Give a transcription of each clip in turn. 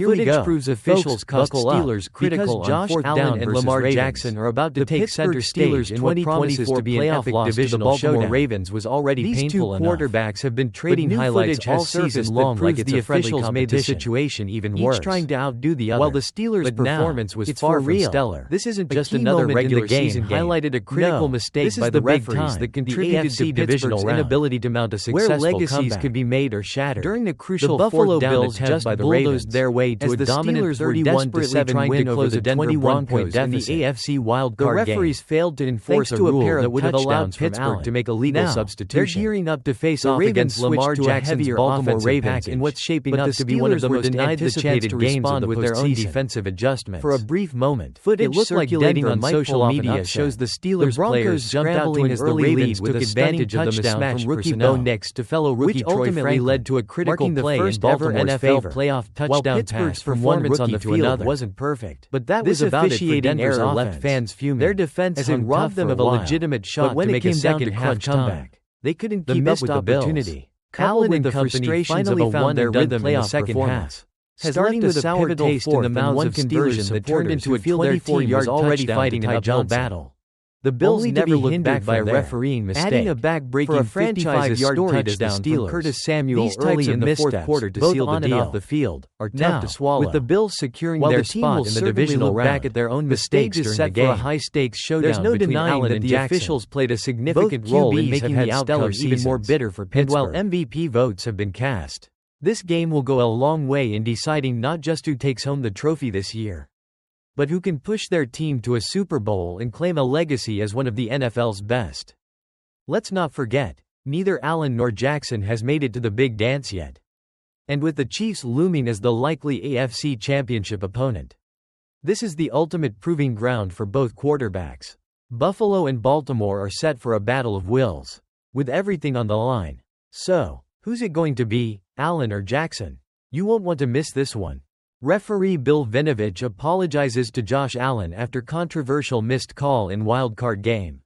Here we go. Footage proves officials cost Steelers critical Josh on 4th Allen down and versus Lamar Ravens. Jackson are about to take Pittsburgh center stage in what promises to be an epic divisional showdown. showdown. Ravens was already These painful two enough. quarterbacks have been trading But new highlights footage all has season surfaced long that like proves it's the a friendly officials made the competition, situation even each worse, trying to outdo the other. While the Steelers' But now, performance was it's far for from real. stellar. This isn't A just key another moment regular in the season game. highlighted a critical mistake this is by the the big referees time. that The contributed AFC to Pittsburgh's divisional round, inability to mount a where successful legacies comeback could be made or shattered. During the crucial the Buffalo fourth down Bills attempt just by the bulldozed Ravens, their way to as a the dominant Steelers were desperately 31-7 trying win to over close the a Denver 21-point Broncos in the deficit. AFC wildcard The game. referees failed to enforce Thanks to a pair rule of that would have allowed touchdowns from Pittsburgh Allen. to make a legal Now, substitution. They're gearing up to face The off Ravens against Lamar switched to a Jackson's heavier Baltimore offensive Ravens package, in what's shaping but up the to be one of Steelers the were most denied the anticipated chance to games respond of the with their own postseason. defensive adjustments. For a brief moment, Footage it looked circulating like on Denver social might media pull off an shows the upset. Steelers The Broncos players jumped out to scrambling an as the early Ravens lead took with advantage of the touchdown mismatched from rookie personnel, Bo Nix to fellow rookie which Troy ultimately Franklin, led to a critical marking the play first in ever Baltimore's NFL favor. playoff While touchdown Pittsburgh's pass from one performance rookie on the to field another wasn't perfect, but that this was about it for officiating Denver's error offense. left fans fuming. Their defense as it hung robbed tough them for of a while. legitimate shot But when to it make came a down to second-half crunch time, comeback, they couldn't the keep up missed with the Bills. opportunity, Coupled with and the frustrations finally of a found their one-and-done rhythm in the playoff second performance, half, starting with a sour pivotal taste fourth in the and mouths one of conversion Steelers that turned supporters into who a feel their team 24-yard was already touchdown fighting to an tie uphill Johnson. battle. The Bills Only to never be looked hindered back by a from there, refereeing mistake. adding a back-breaking For a franchise-yard 55-yard touchdown touchdown from from Curtis Samuel These early types in of the fourth missteps, quarter to both seal the on and deal. off the field, are tough Now, to swallow. with the Bills securing While their the team spot will in the certainly divisional look round, back at their own the mistakes stage is during set the game. for a high-stakes showdown There's no between denying Allen that and the Jackson. officials played a significant Both role in QBs making have the had outcome stellar even more seasons. bitter for And while Pittsburgh. MVP votes have been cast, this game will go a long way in deciding not just who takes home the trophy this year, but who can push their team to a Super Bowl and claim a legacy as one of the NFL's best. Let's not forget, neither Allen nor Jackson has made it to the big dance yet. And with the Chiefs looming as the likely AFC Championship opponent, this is the ultimate proving ground for both quarterbacks. Buffalo and Baltimore are set for a battle of wills, with everything on the line. So, who's it going to be, Allen or Jackson? You won't want to miss this one. Referee Bill Vinovich apologizes to Josh Allen after controversial missed call in wildcard game.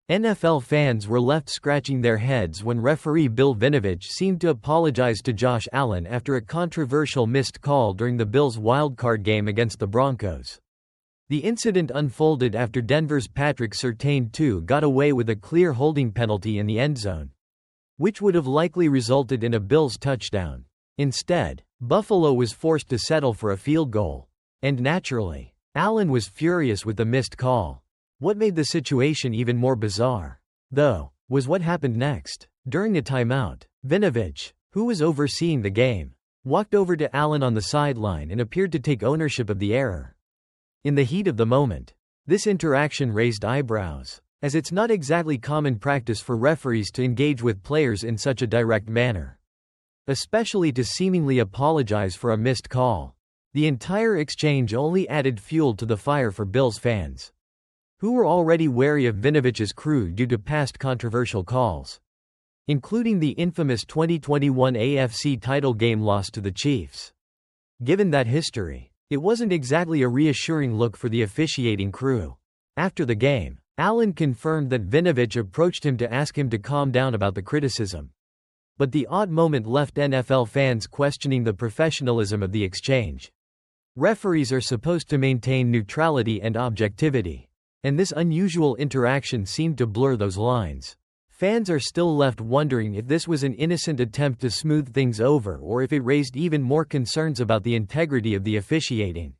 NFL fans were left scratching their heads when referee Bill Vinovich seemed to apologize to Josh Allen after a controversial missed call during the Bills' wildcard game against the Broncos. The incident unfolded after Denver's Patrick Surtain II got away with a clear holding penalty in the end zone, which would have likely resulted in a Bills touchdown. Instead, Buffalo was forced to settle for a field goal. And naturally, Allen was furious with the missed call. What made the situation even more bizarre, though, was what happened next. During a timeout, Vinovich, who was overseeing the game, walked over to Allen on the sideline and appeared to take ownership of the error. In the heat of the moment, this interaction raised eyebrows, as it's not exactly common practice for referees to engage with players in such a direct manner, especially to seemingly apologize for a missed call. The entire exchange only added fuel to the fire for Bills fans, who were already wary of Vinovich's crew due to past controversial calls, including the infamous 2021 AFC title game loss to the Chiefs. Given that history, it wasn't exactly a reassuring look for the officiating crew. After the game, Allen confirmed that Vinovich approached him to ask him to calm down about the criticism. But the odd moment left NFL fans questioning the professionalism of the exchange. Referees are supposed to maintain neutrality and objectivity, and this unusual interaction seemed to blur those lines. Fans are still left wondering if this was an innocent attempt to smooth things over or if it raised even more concerns about the integrity of the officiating.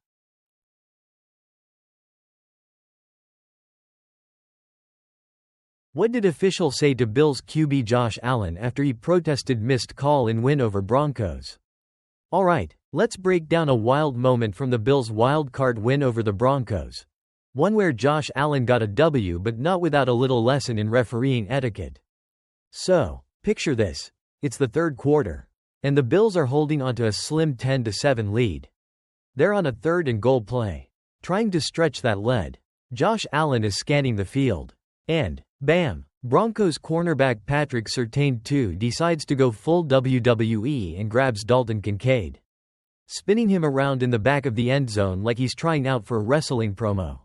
What did officials say to Bills QB Josh Allen after he protested missed call in win over Broncos? Alright, let's break down a wild moment from the Bills' wildcard win over the Broncos. One where Josh Allen got a W but not without a little lesson in refereeing etiquette. So, picture this. It's the third quarter, and the Bills are holding onto a slim 10-7 lead. They're on a 3rd and goal play, trying to stretch that lead. Josh Allen is scanning the field. And, bam! Broncos cornerback Patrick Surtain II decides to go full WWE and grabs Dalton Kincaid, spinning him around in the back of the end zone like he's trying out for a wrestling promo.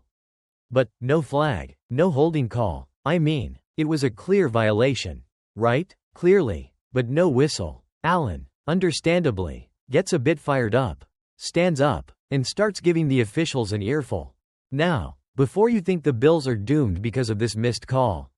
But, no flag, no holding call. I mean, it was a clear violation, right? Clearly. But no whistle. Allen, understandably, gets a bit fired up. stands up, and starts giving the officials an earful. Now, before you think the Bills are doomed because of this missed call,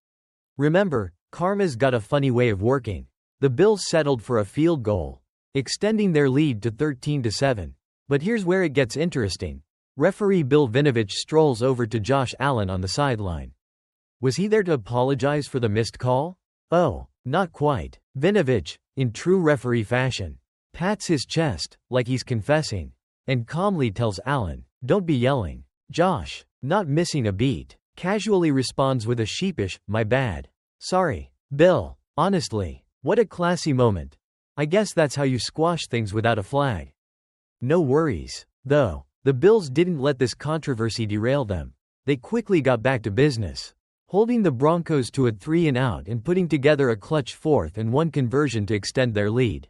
remember, karma's got a funny way of working. The Bills settled for a field goal, extending their lead to 13-7. But here's where it gets interesting. Referee Bill Vinovich strolls over to Josh Allen on the sideline. Was he there to apologize for the missed call? Oh, not quite. Vinovich, in true referee fashion, pats his chest, like he's confessing, and calmly tells Allen, "Don't be yelling." Josh, not missing a beat, casually responds with a sheepish, "My bad. Sorry, Bill." Honestly, what a classy moment. I guess that's how you squash things without a flag. No worries, though. The Bills didn't let this controversy derail them. They quickly got back to business, holding the Broncos to a 3-and-out and putting together a clutch 4th-and-1 conversion to extend their lead.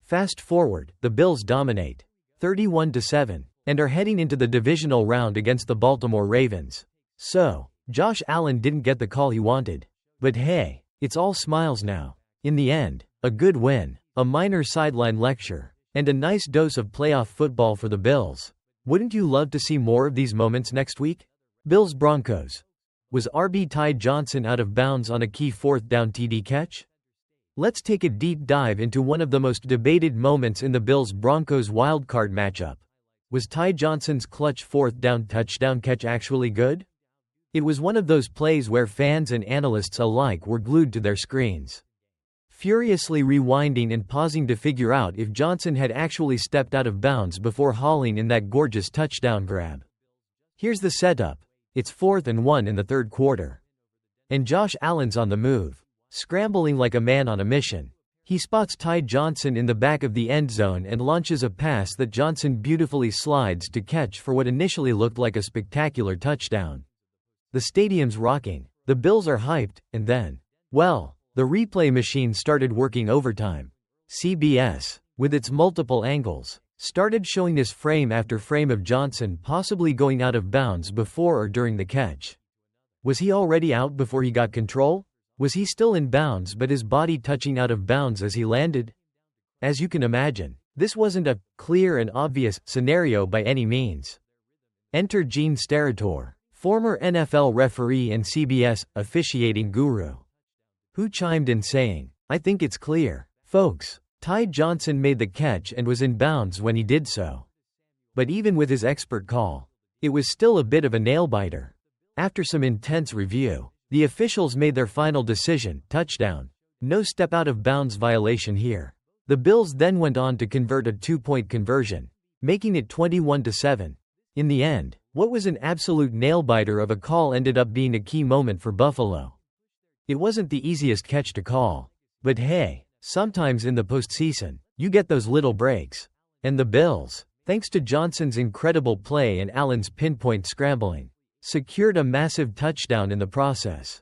Fast forward, the Bills dominate 31-7 and are heading into the divisional round against the Baltimore Ravens. So, Josh Allen didn't get the call he wanted. But hey, it's all smiles now. In the end, a good win, a minor sideline lecture, and a nice dose of playoff football for the Bills. Wouldn't you love to see more of these moments next week? Bills Broncos. Was RB Ty Johnson out of bounds on a key 4th-down TD catch? Let's take a deep dive into one of the most debated moments in the Bills-Broncos wildcard matchup. Was Ty Johnson's clutch 4th-down touchdown catch actually good? It was one of those plays where fans and analysts alike were glued to their screens, furiously rewinding and pausing to figure out if Johnson had actually stepped out of bounds before hauling in that gorgeous touchdown grab. Here's the setup. It's 4th-and-1 in the third quarter, and Josh Allen's on the move, scrambling like a man on a mission. He spots Ty Johnson in the back of the end zone and launches a pass that Johnson beautifully slides to catch for what initially looked like a spectacular touchdown. The stadium's rocking, the Bills are hyped, and then, well, the replay machine started working overtime. CBS, with its multiple angles, started showing this frame after frame of Johnson possibly going out of bounds before or during the catch. Was he already out before he got control? Was he still in bounds but his body touching out of bounds as he landed? As you can imagine, this wasn't a clear and obvious scenario by any means. Enter Gene Steratore, former NFL referee and CBS officiating guru, who chimed in saying, "I think it's clear, folks. Ty Johnson made the catch and was in bounds when he did so." But even with his expert call, it was still a bit of a nail-biter. After some intense review, the officials made their final decision, touchdown. No step out of bounds violation here. The Bills then went on to convert a 2-point conversion, making it 21-7. In the end, what was an absolute nail-biter of a call ended up being a key moment for Buffalo. It wasn't the easiest catch to call. But hey, sometimes in the postseason, you get those little breaks. And the Bills, thanks to Johnson's incredible play and Allen's pinpoint scrambling, secured a massive touchdown in the process.